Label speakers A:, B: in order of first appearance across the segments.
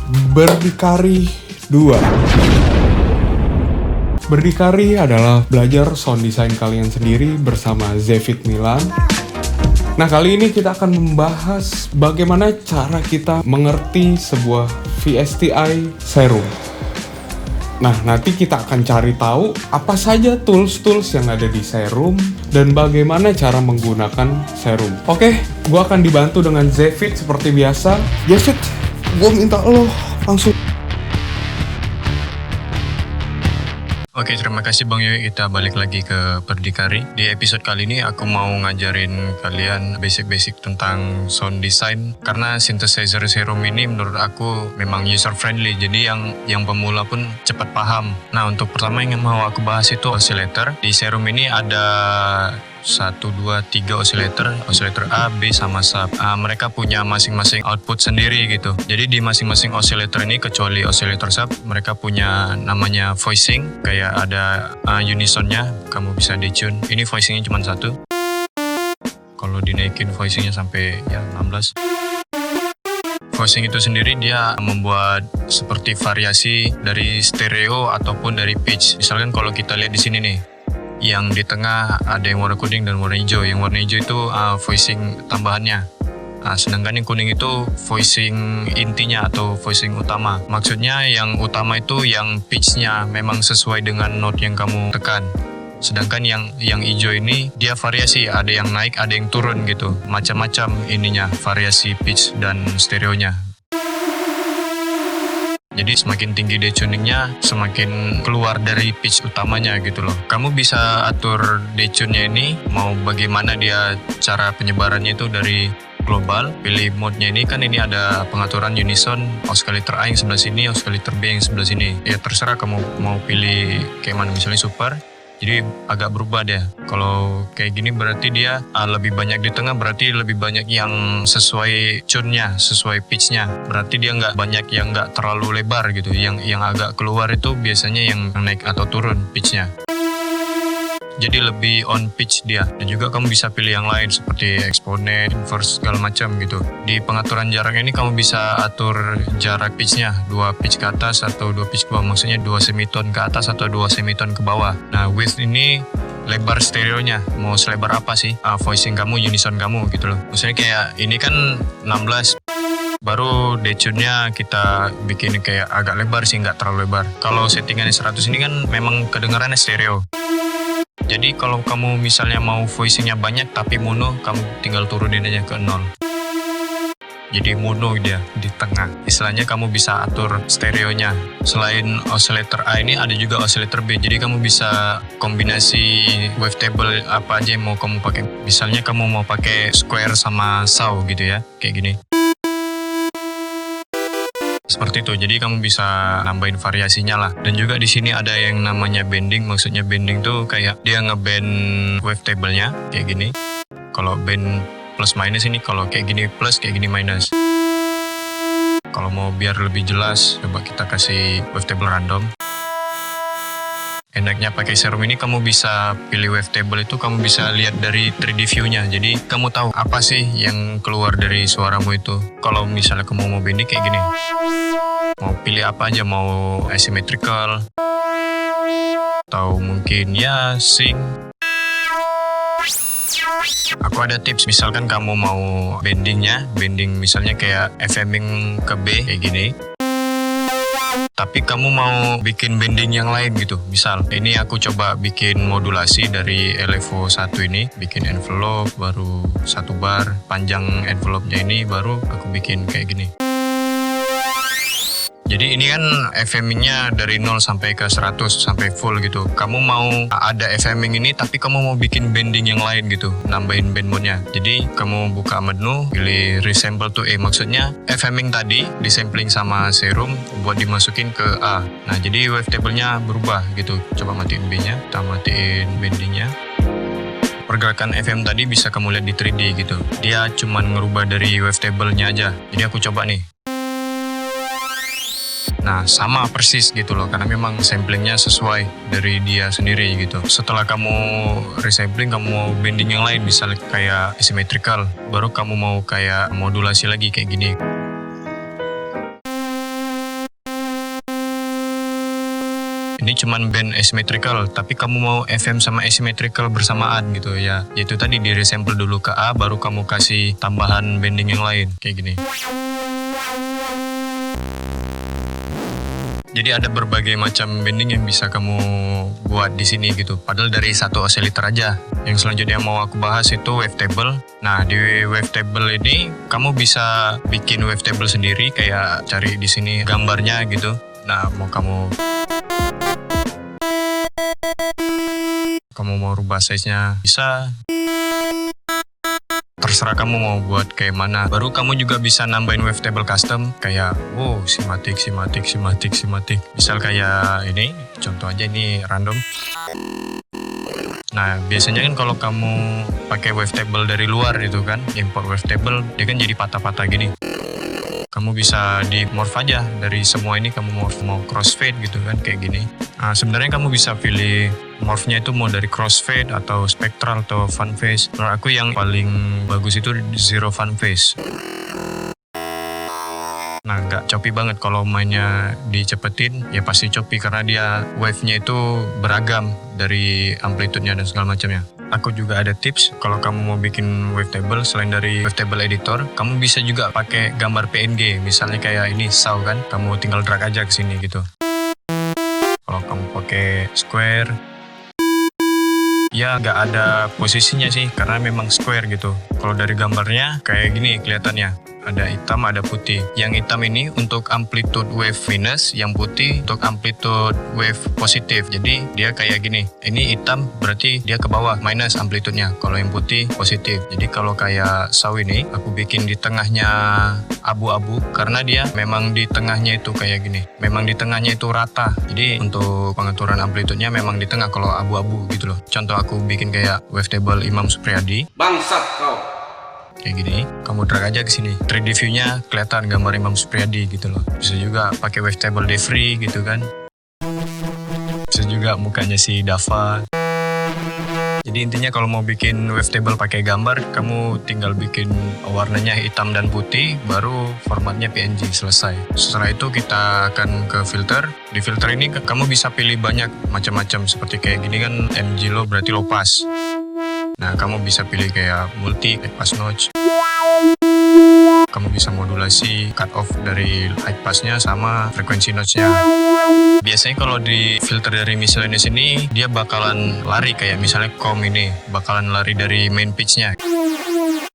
A: Berdikari 2. Berdikari adalah belajar sound design kalian sendiri bersama Zevit Milan. Nah, kali ini kita akan membahas bagaimana cara kita mengerti sebuah VSTI Serum. Nah, nanti kita akan cari tahu apa saja tools-tools yang ada di Serum dan bagaimana cara menggunakan Serum. Oke, gue akan dibantu dengan Zevit seperti biasa. Zevit, gue minta lo langsung.
B: Oke, terima kasih Bang Yoi. Kita balik lagi ke Berdikari. Di episode kali ini aku mau ngajarin kalian basic-basic tentang sound design. Karena synthesizer Serum ini menurut aku memang user friendly. Jadi yang pemula pun cepat paham. Nah, untuk pertama yang mau aku bahas itu oscillator. Di Serum ini ada 1, 2, 3 oscillator A, B, sama sub. Mereka punya masing-masing output sendiri gitu. Jadi di masing-masing oscillator ini, kecuali oscillator sub, mereka punya namanya voicing. Kayak ada unisonnya, kamu bisa detune. Ini voicingnya cuma 1. Kalau dinaikin voicingnya sampai 16. Voicing itu sendiri dia membuat seperti variasi dari stereo ataupun dari pitch. Misalkan kalau kita lihat di sini nih, yang di tengah ada yang warna kuning dan warna hijau. Yang warna hijau itu voicing tambahannya. Sedangkan yang kuning itu voicing intinya atau voicing utama. Maksudnya yang utama itu yang pitch-nya memang sesuai dengan note yang kamu tekan. Sedangkan yang hijau ini dia variasi, ada yang naik, ada yang turun gitu. Macam-macam ininya, variasi pitch dan stereonya. Jadi semakin tinggi detuningnya, semakin keluar dari pitch utamanya gitu loh. Kamu bisa atur detune-nya ini, mau bagaimana dia cara penyebarannya itu dari global. Pilih mode-nya ini, kan ini ada pengaturan unison, oscillator A yang sebelah sini, oscillator B yang sebelah sini. Ya terserah kamu mau pilih kayak mana, misalnya super. Jadi agak berubah deh. Kalau kayak gini berarti dia lebih banyak di tengah, berarti lebih banyak yang sesuai tune-nya, sesuai pitch-nya. Berarti dia nggak banyak yang nggak terlalu lebar gitu. Yang agak keluar itu biasanya yang naik atau turun pitch-nya. Jadi lebih on pitch dia. Dan juga kamu bisa pilih yang lain seperti exponent, inverse, segala macam gitu. Di pengaturan jarak ini kamu bisa atur jarak pitch-nya, 2 pitch ke atas atau 2 pitch ke bawah. Maksudnya 2 semitone ke atas atau 2 semitone ke bawah. Nah, width ini lebar stereonya. Mau selebar apa sih voicing kamu, unison kamu gitu loh. Maksudnya kayak ini kan 16. Baru detune-nya kita bikin kayak agak lebar sih, nggak terlalu lebar. Kalau settingannya 100 ini kan memang kedengarannya stereo. Jadi kalau kamu misalnya mau voicingnya banyak tapi mono, kamu tinggal turunin aja ke 0. Jadi mono dia di tengah. Istilahnya kamu bisa atur stereonya. Selain oscillator A ini ada juga oscillator B. Jadi kamu bisa kombinasi wavetable apa aja yang mau kamu pakai. Misalnya kamu mau pakai square sama saw gitu ya, kayak gini. Seperti itu, jadi kamu bisa nambahin variasinya lah. Dan juga di sini ada yang namanya bending. Maksudnya bending tuh kayak dia ngeband wavetable-nya kayak gini. Kalau band plus minus ini, kalau kayak gini plus, kayak gini minus. Kalau mau biar lebih jelas, coba kita kasih wavetable random. Enaknya pakai Serum ini kamu bisa pilih wavetable itu, kamu bisa lihat dari 3D view-nya. Jadi kamu tahu apa sih yang keluar dari suaramu itu. Kalau misalnya kamu mau bending kayak gini, mau pilih apa aja, mau asymmetrical atau mungkin ya sync. Aku ada tips, misalkan kamu mau bending misalnya kayak FMing ke B kayak gini. Tapi kamu mau bikin bending yang lain gitu. Misal, ini aku coba bikin modulasi dari LFO 1 ini. Bikin envelope, baru 1 bar. Panjang envelope-nya ini, baru aku bikin kayak gini. Jadi ini kan FMing-nya dari 0 sampai ke 100 sampai full gitu. Kamu mau ada FMing ini tapi kamu mau bikin bending yang lain gitu, nambahin bend mode-nya. Jadi kamu buka menu, pilih resample to A. Maksudnya FMing tadi disampling sama Serum buat dimasukin ke A. Nah, jadi wavetable-nya berubah gitu. Coba matiin B-nya, kita matiin bending-nya. Pergerakan FM tadi bisa kamu lihat di 3D gitu. Dia cuman ngerubah dari wavetable-nya aja. Jadi aku coba nih. Nah, sama persis gitu loh, karena memang samplingnya sesuai dari dia sendiri gitu. Setelah kamu resampling, kamu mau bending yang lain, misalnya kayak asymmetrical, baru kamu mau kayak modulasi lagi kayak gini. ini cuman band asymmetrical, tapi kamu mau FM sama asymmetrical bersamaan gitu ya. Yaitu tadi di resample dulu ke A, baru kamu kasih tambahan bending yang lain kayak gini. Jadi ada berbagai macam bending yang bisa kamu buat di sini gitu. Padahal dari satu oscillator aja. Yang selanjutnya yang mau aku bahas itu wavetable. Nah, di wavetable ini kamu bisa bikin wavetable sendiri, kayak cari di sini gambarnya gitu. Nah, mau kamu mau rubah size-nya bisa. Terserah kamu mau buat kayak mana. Baru kamu juga bisa nambahin wavetable custom kayak simatic. Misal kayak ini, contoh aja ini random. Nah, biasanya kan kalau kamu pakai wavetable dari luar itu kan, import wavetable, dia kan jadi patah-patah gini. Kamu bisa di morph aja dari semua ini, kamu mau crossfade gitu kan kayak gini. Nah, sebenarnya kamu bisa pilih morphnya itu mau dari crossfade atau spectral atau fun phase. Menurut aku yang paling bagus itu zero fun phase. Nah, nggak choppy banget. Kalau mainnya dicepetin ya pasti choppy karena dia wave-nya itu beragam dari amplitude-nya dan segala macamnya. Aku juga ada tips, kalau kamu mau bikin wavetable selain dari wavetable editor, kamu bisa juga pakai gambar PNG, misalnya kayak ini saw kan, kamu tinggal drag aja ke sini gitu. Kalau kamu pakai square, ya nggak ada posisinya sih, karena memang square gitu. Kalau dari gambarnya kayak gini kelihatannya. Ada hitam, ada putih. Yang hitam ini untuk amplitude wave minus, yang putih untuk amplitude wave positif. Jadi dia kayak gini. Ini hitam berarti dia ke bawah, minus amplitude-nya. Kalau yang putih positif. Jadi kalau kayak saw ini, aku bikin di tengahnya abu-abu karena dia memang di tengahnya itu kayak gini. Memang di tengahnya itu rata. Jadi untuk pengaturan amplitude-nya memang di tengah kalau abu-abu gitu loh. Contoh aku bikin kayak wavetable Imam Supriyadi.
C: Bangsat kau.
B: Kayak gini, kamu drag aja ke sini. 3D view-nya kelihatan gambar Imam Supriyadi gitu loh. Bisa juga pakai wavetable Defree gitu kan. Bisa juga mukanya si Dava. Jadi intinya kalau mau bikin wavetable pakai gambar, kamu tinggal bikin warnanya hitam dan putih, baru formatnya PNG, selesai. Setelah itu kita akan ke filter. Di filter ini kamu bisa pilih banyak macam-macam, seperti kayak gini kan MG low berarti low pass. Nah, kamu bisa pilih kayak multi, high pass notch. Kamu bisa modulasi cut off dari high pass-nya sama frekuensi notch-nya. Biasanya kalau di filter dari miscellaneous ini, dia bakalan lari kayak misalnya com ini, bakalan lari dari main pitch-nya.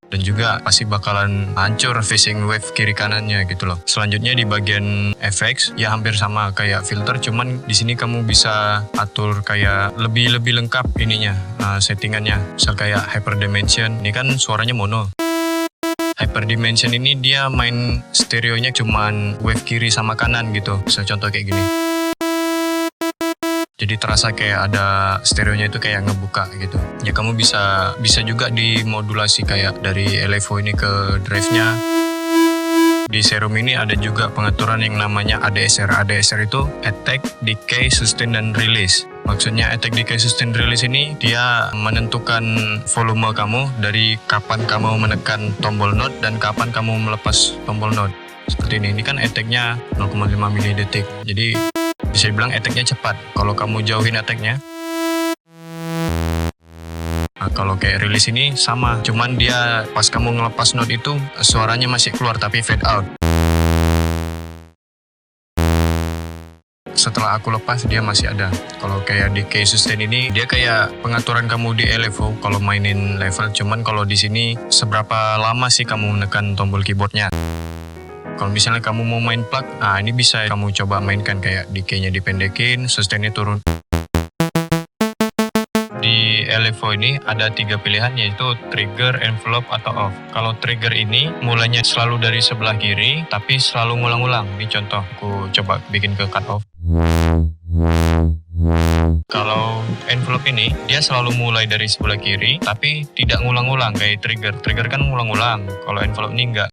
B: Dan juga pasti bakalan hancur phasing wave kiri kanannya gitu loh. Selanjutnya di bagian FX ya hampir sama kayak filter, cuman di sini kamu bisa atur kayak lebih lengkap ininya, settingannya. Misal kayak hyperdimension, ini kan suaranya mono. Hyperdimension ini dia main stereonya cuman wave kiri sama kanan gitu. Misal contoh kayak gini. Jadi terasa kayak ada stereonya itu kayak ngebuka gitu. Ya kamu bisa juga dimodulasi kayak dari LFO ini ke drive-nya. Di Serum ini ada juga pengaturan yang namanya ADSR. ADSR itu Attack, Decay, Sustain, dan Release. Maksudnya Attack, Decay, Sustain, Release ini dia menentukan volume kamu dari kapan kamu menekan tombol note dan kapan kamu melepas tombol note. Seperti ini kan attack-nya 0,5 milidetik. Jadi bisa dibilang attack-nya cepat. Kalau kamu jauhin attack-nya, nah, kalau kayak release ini sama, cuman dia pas kamu ngelepas note itu suaranya masih keluar tapi fade out. Setelah aku lepas dia masih ada. Kalau kayak decay sustain ini dia kayak pengaturan kamu di LFO kalau mainin level, cuman kalau di sini seberapa lama sih kamu menekan tombol keyboardnya. Kalau misalnya kamu mau main plug, nah ini bisa kamu coba mainkan kayak decay-nya dipendekin, sustain-nya turun. Di LFO ini ada 3 pilihan, yaitu trigger, envelope, atau off. Kalau trigger ini mulainya selalu dari sebelah kiri, tapi selalu ngulang-ulang. Ini contoh, aku coba bikin ke cut off. Kalau envelope ini, dia selalu mulai dari sebelah kiri, tapi tidak ngulang-ulang kayak trigger. Trigger kan ngulang-ulang, kalau envelope ini enggak.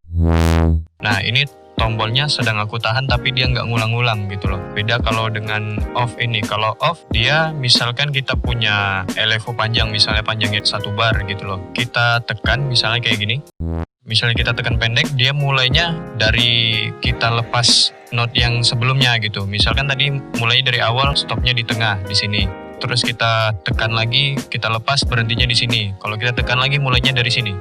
B: Nah, ini tombolnya sedang aku tahan tapi dia nggak ngulang-ngulang gitu loh. Beda kalau dengan off ini. Kalau off dia misalkan kita punya LFO panjang, misalnya panjangnya 1 bar gitu loh. Kita tekan misalnya kayak gini. Misalnya kita tekan pendek, dia mulainya dari kita lepas note yang sebelumnya gitu. Misalkan tadi mulainya dari awal, stopnya di tengah di sini. Terus kita tekan lagi, kita lepas, berhentinya di sini. Kalau kita tekan lagi, mulainya dari sini.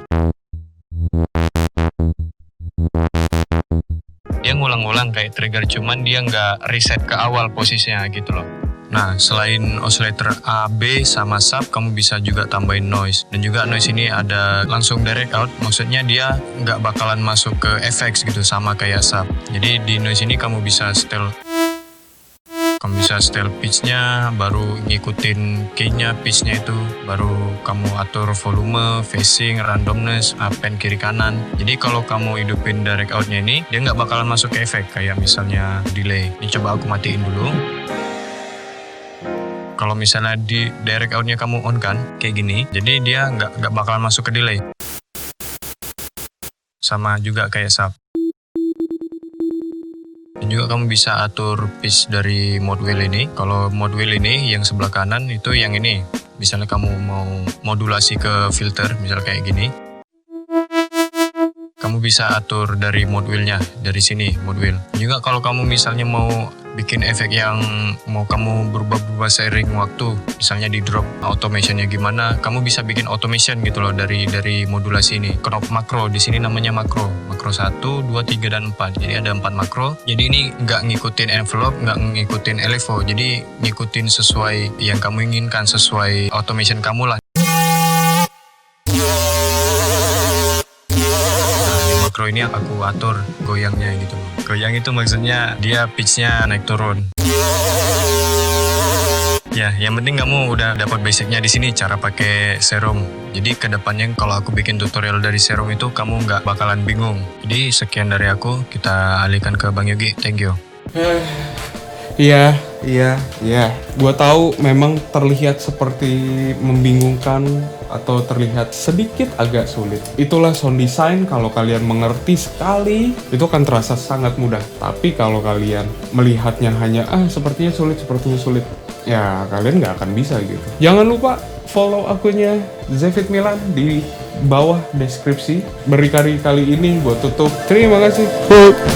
B: Dia ngulang-ngulang kayak trigger, cuman dia nggak reset ke awal posisinya gitu loh. Nah, selain oscillator A, B, sama sub, kamu bisa juga tambahin noise. Dan juga noise ini ada langsung direct out, maksudnya dia nggak bakalan masuk ke effects gitu, sama kayak sub. Jadi di noise ini kamu bisa setel pitch-nya, baru ngikutin key-nya, pitch-nya itu, baru kamu atur volume, phasing, randomness, up and kiri kanan. Jadi kalau kamu hidupin direct out-nya ini, dia nggak bakalan masuk ke efek, kayak misalnya delay. Ini coba aku matiin dulu. Kalau misalnya di direct out-nya kamu on kan, kayak gini, jadi dia nggak bakalan masuk ke delay. Sama juga kayak sub. Dan juga kamu bisa atur pitch dari mode wheel ini. Kalau mode wheel ini yang sebelah kanan itu yang ini. Misalnya kamu mau modulasi ke filter, misalnya kayak gini. Kamu bisa atur dari mode wheel-nya, dari sini mode wheel. Juga kalau kamu misalnya mau bikin efek yang mau kamu berubah-ubah seiring waktu, misalnya di drop automation-nya gimana, kamu bisa bikin automation gitu loh dari modulasi ini. Knop makro, di sini namanya makro. Makro 1, 2, 3, dan 4. Jadi ada 4 makro. Jadi ini nggak ngikutin envelope, nggak ngikutin LFO. Jadi ngikutin sesuai yang kamu inginkan, sesuai automation kamu lah. Makro ini aku atur goyangnya gitu. Goyang itu maksudnya dia pitch-nya naik turun. Ya, yang penting kamu udah dapat basicnya di sini cara pakai serum. Jadi kedepannya kalau aku bikin tutorial dari serum itu kamu nggak bakalan bingung. Jadi sekian dari aku, kita alihkan ke Bang Yogi. Thank you.
A: Iya. Gua tahu memang terlihat seperti membingungkan atau terlihat sedikit agak sulit. Itulah sound design. Kalau kalian mengerti sekali, itu akan terasa sangat mudah. Tapi kalau kalian melihatnya hanya sepertinya sulit, ya kalian nggak akan bisa gitu. Jangan lupa follow akunnya Zefit Milan di bawah deskripsi. Berkali-kali ini gue tutup. Terima kasih.